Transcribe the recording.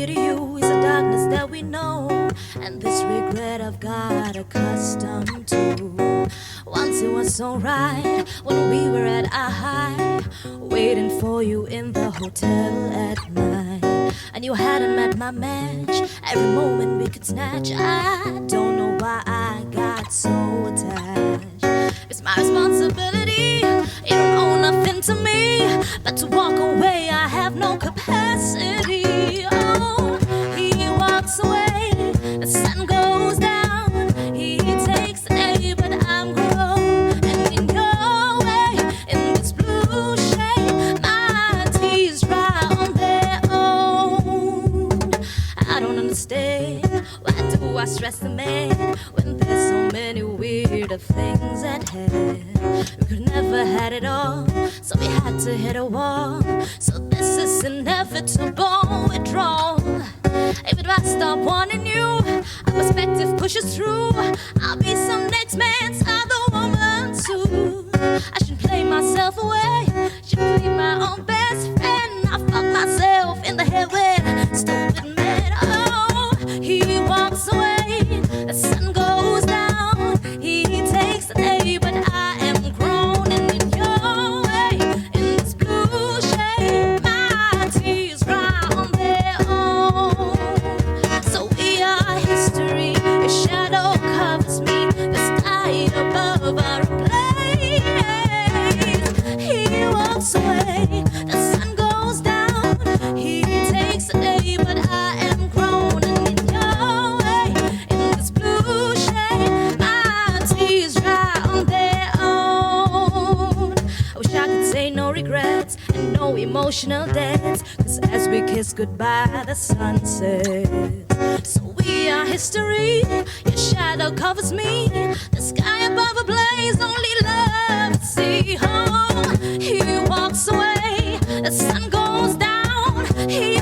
me to you is a darkness that we know, and this regret I've got accustomed to. Once it was so right when we were at our high, waiting for you in the hotel at night, and you hadn't met my match. Every moment we could snatch. I don't know why I got so attached. It's my responsibility. You don't owe nothing to me, but to walk away I have no capacity. Oh, he walks away, the sun goes down. He takes the day, but I'm grown. And in your way, in this blue shade, my tears dry on their own. I don't understand, why do I stress the man when there's so many weirder things at hand? We could never had it all, so we had to hit a wall. So this is inevitable withdrawal. If I stop wanting you, our perspective pushes through. I'll be some next man's other woman too. I should play myself away, should be my own best friend. I fuck myself in the head with stupid men. Oh, he walks away, the sun goes down. He takes the day, but I am grown. And in your way, in this blue shade, my tears dry on their own. So we are history, your shadow covers me, the sky above our place. He walks away, the sun goes down. He takes the day, but I am grown. And in your way, in this blue shade, my tears dry on their own. I wish I could say no regrets and no emotional debts, 'cause as we kiss goodbye, the sun sets. So we are history, your shadow covers me, the sky above ablaze, only love to see. Oh, he walks away, the sun goes down. He